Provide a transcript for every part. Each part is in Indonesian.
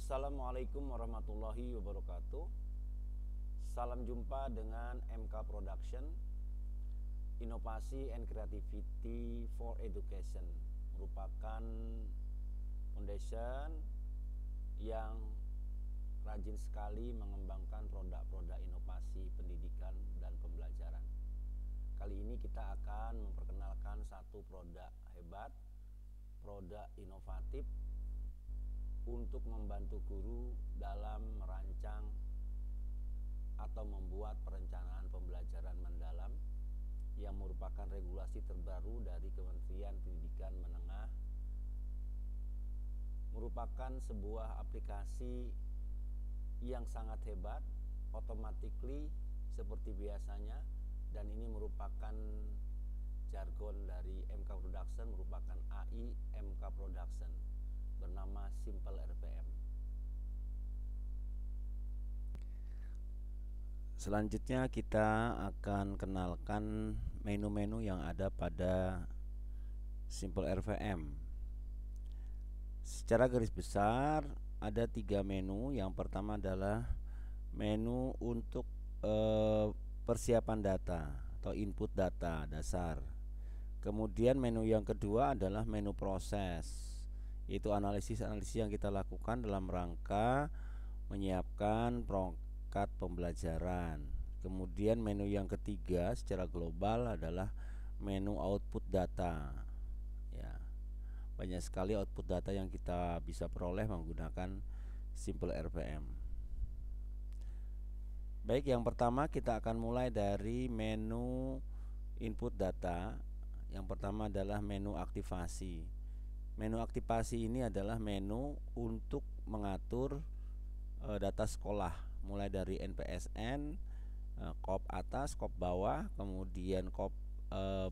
Assalamualaikum warahmatullahi wabarakatuh. Salam jumpa dengan MK Production, Inovasi and Creativity for Education, merupakan foundation yang rajin sekali mengembangkan produk-produk inovasi pendidikan dan pembelajaran. Kali ini kita akan memperkenalkan satu produk hebat, produk inovatif untuk membantu guru dalam merancang atau membuat perencanaan pembelajaran mendalam yang merupakan regulasi terbaru dari Kementerian Pendidikan Menengah. Merupakan sebuah aplikasi yang sangat hebat, automatically seperti biasanya, dan ini merupakan jargon dari MK Production, merupakan AI MK Production, bernama Simple RPM. Selanjutnya kita akan kenalkan menu-menu yang ada pada Simple RPM. Secara garis besar ada 3 menu. Yang pertama adalah menu untuk persiapan data atau input data dasar. Kemudian menu yang kedua adalah menu proses. Itu analisis-analisis yang kita lakukan dalam rangka menyiapkan perangkat pembelajaran. Kemudian menu yang ketiga secara global adalah menu output data. Ya, banyak sekali output data yang kita bisa peroleh menggunakan Simple RPM. Baik, yang pertama kita akan mulai dari menu input data. Yang pertama adalah menu aktivasi. Menu aktivasi ini adalah menu untuk mengatur data sekolah, mulai dari NPSN, kop atas, kop bawah, kemudian kop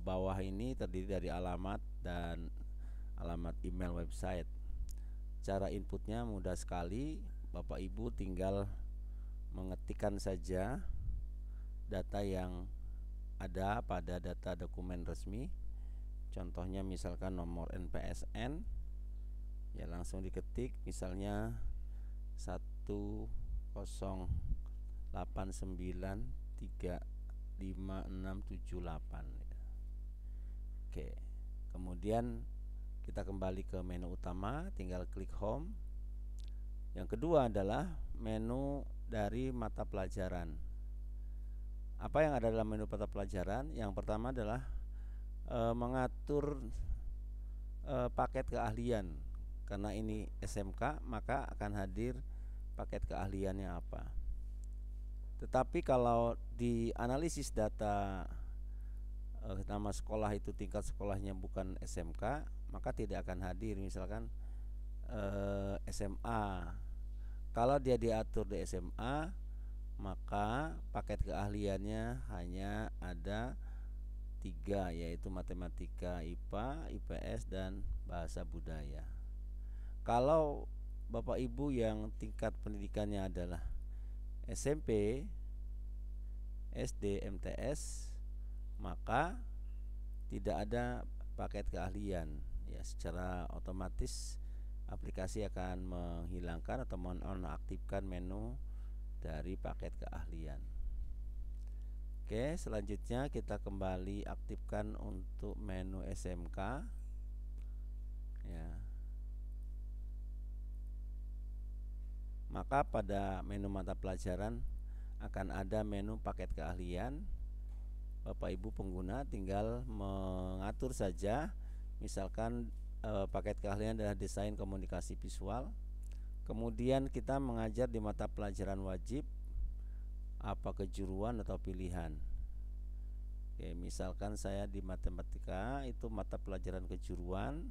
bawah ini terdiri dari alamat dan alamat email website. Cara inputnya mudah sekali, Bapak Ibu tinggal mengetikkan saja data yang ada pada data dokumen resmi. Contohnya misalkan nomor NPSN, ya langsung diketik, misalnya 108935678. Oke, kemudian kita kembali ke menu utama, tinggal klik home. Yang kedua adalah menu dari mata pelajaran. Apa yang ada dalam menu mata pelajaran? Yang pertama adalah mengatur paket keahlian. Karena ini SMK, maka akan hadir paket keahliannya apa. Tetapi kalau di analisis data nama sekolah itu tingkat sekolahnya bukan SMK, maka tidak akan hadir. Misalkan SMA. Kalau dia diatur di SMA, maka paket keahliannya hanya ada 3, yaitu matematika, IPA, IPS, dan bahasa budaya. Kalau Bapak Ibu yang tingkat pendidikannya adalah SMP, SD, MTS, maka tidak ada paket keahlian. Ya, secara otomatis aplikasi akan menghilangkan atau menonaktifkan menu dari paket keahlian. Oke, selanjutnya kita kembali aktifkan untuk menu SMK. Ya. Maka pada menu mata pelajaran akan ada menu paket keahlian. Bapak Ibu pengguna tinggal mengatur saja. Misalkan paket keahlian adalah desain komunikasi visual. Kemudian kita mengajar di mata pelajaran wajib, apa kejuruan atau pilihan. Oke, misalkan saya di matematika itu mata pelajaran kejuruan,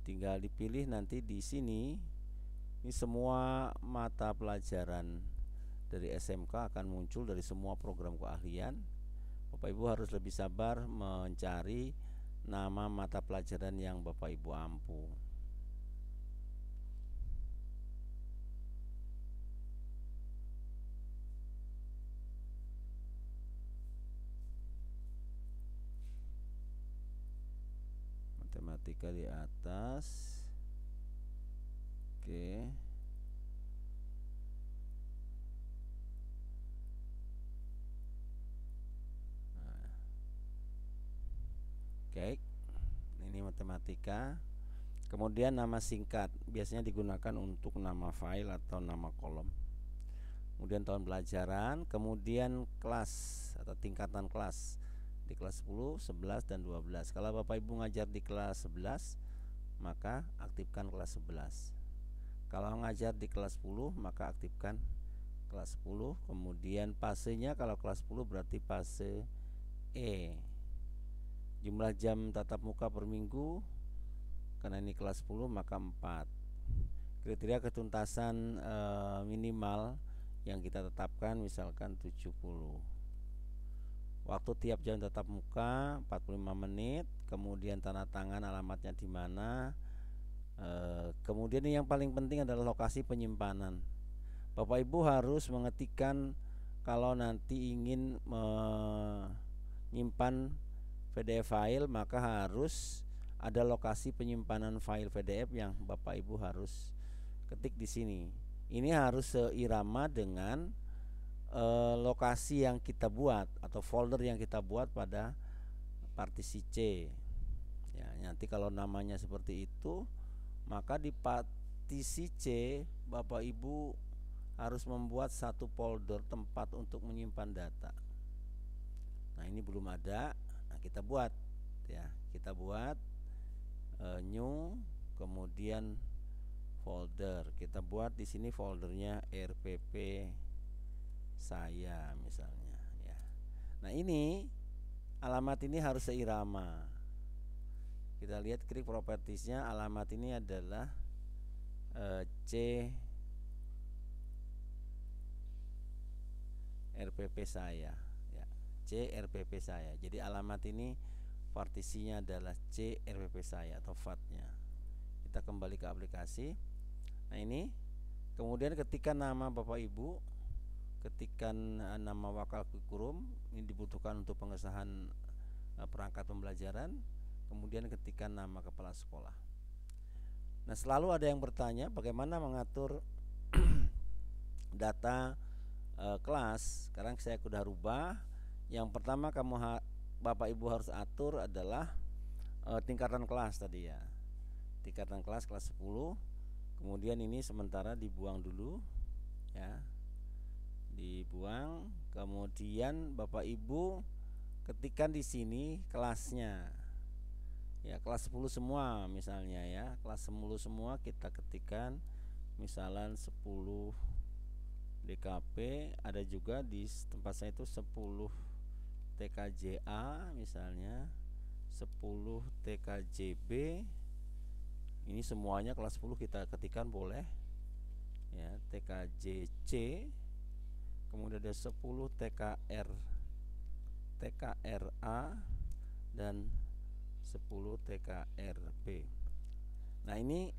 tinggal dipilih nanti di sini. Ini semua mata pelajaran dari SMK akan muncul dari semua program keahlian. Bapak Ibu harus lebih sabar mencari nama mata pelajaran yang Bapak Ibu ampu. Matematika di atas. Oke. matematika. Kemudian nama singkat biasanya digunakan untuk nama file atau nama kolom. Kemudian tahun pelajaran, kemudian kelas atau tingkatan kelas di kelas 10, 11 dan 12. Kalau Bapak Ibu ngajar di kelas 11, maka aktifkan kelas 11. Kalau ngajar di kelas 10, maka aktifkan kelas 10. Kemudian fasenya kalau kelas 10 berarti fase E. Jumlah jam tatap muka per minggu, karena ini kelas 10 maka 4. Kriteria ketuntasan minimal yang kita tetapkan misalkan 70. Waktu tiap jam tatap muka 45 menit. Kemudian tanda tangan alamatnya di mana. Kemudian yang paling penting adalah lokasi penyimpanan. Bapak Ibu harus mengetikkan kalau nanti ingin menyimpan PDF file, maka harus ada lokasi penyimpanan file PDF yang Bapak Ibu harus ketik di sini. Ini harus seirama dengan lokasi yang kita buat atau folder yang kita buat pada partisi C. Ya, nanti kalau namanya seperti itu, maka di partisi C Bapak Ibu harus membuat satu folder tempat untuk menyimpan data. Nah, ini belum ada. Nah, kita buat ya, kita buat new, kemudian folder. Kita buat di sini foldernya RPP saya misalnya ya. Nah, ini alamat ini harus seirama. Kita lihat klik propertiesnya, alamat ini adalah C RPP saya ya, C RPP saya. Jadi alamat ini partisinya adalah C RPP saya atau FAT-nya. Kita kembali ke aplikasi. Nah, ini kemudian ketikkan nama Bapak Ibu, ketikkan nama wakal kurikulum, ini dibutuhkan untuk pengesahan perangkat pembelajaran. Kemudian ketikkan nama kepala sekolah. Nah, selalu ada yang bertanya bagaimana mengatur data kelas. Sekarang saya sudah rubah. Yang pertama Bapak Ibu harus atur adalah tingkatan kelas tadi ya. Tingkatan kelas 10. Kemudian ini sementara dibuang dulu ya. Dibuang. Kemudian Bapak Ibu ketikkan di sini kelasnya. Ya, kelas 10 semua misalnya ya. Kelas 10 semua kita ketikkan misalnya 10 DKP. Ada juga di tempat saya itu 10 TKJA misalnya, 10 TKJB. Ini semuanya kelas 10 kita ketikkan boleh ya. TKJC, kemudian ada 10 TKRA dan 10 TKRB. Nah, ini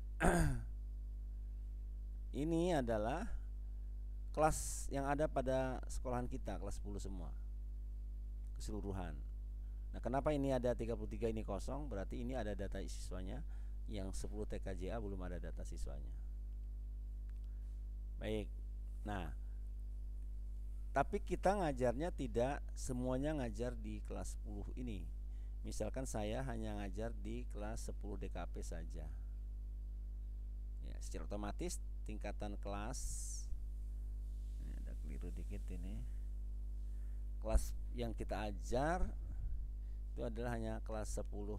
ini adalah kelas yang ada pada sekolahan kita, kelas 10 semua keseluruhan. Nah, kenapa ini ada 33 ini kosong? Berarti ini ada data siswanya. Yang 10 TKJA belum ada data siswanya. Baik. Nah, tapi kita ngajarnya tidak semuanya ngajar di kelas 10 ini. Misalkan saya hanya ngajar di kelas 10 DKP saja ya, secara otomatis tingkatan kelas, ini ada keliru dikit ini, kelas yang kita ajar itu adalah hanya kelas 10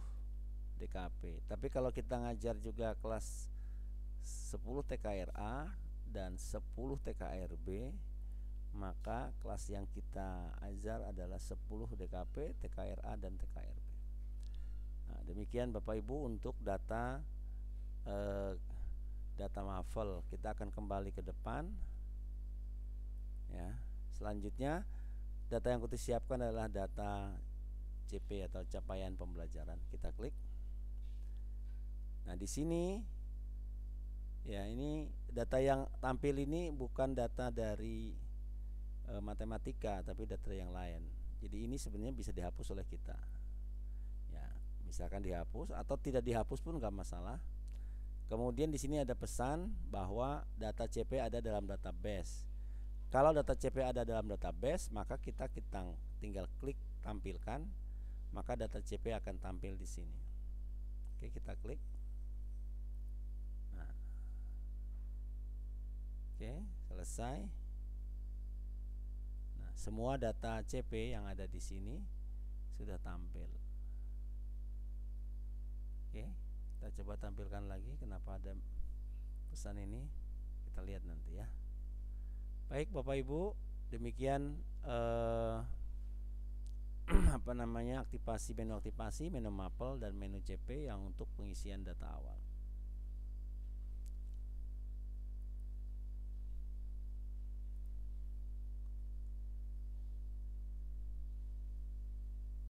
DKP. Tapi kalau kita ngajar juga kelas 10 TKRA dan 10 TKRB, maka kelas yang kita ajar adalah 10 DKP, TKRA dan TKRB. Nah, demikian Bapak Ibu untuk data data Mafel. Kita akan kembali ke depan ya. Selanjutnya data yang kita siapkan adalah data CP atau capaian pembelajaran. Kita klik. Nah, di sini ya, ini data yang tampil ini bukan data dari matematika, tapi data yang lain. Jadi ini sebenarnya bisa dihapus oleh kita. Ya, misalkan dihapus atau tidak dihapus pun nggak masalah. Kemudian di sini ada pesan bahwa data CP ada dalam database. Kalau data CP ada dalam database, maka kita tinggal klik tampilkan, maka data CP akan tampil di sini. Oke, kita klik. Nah, oke, selesai. Nah, semua data CP yang ada di sini sudah tampil. Oke, kita coba tampilkan lagi kenapa ada pesan ini. Kita lihat nanti ya. Baik Bapak Ibu, demikian aktivasi, menu mapel dan menu CP yang untuk pengisian data awal.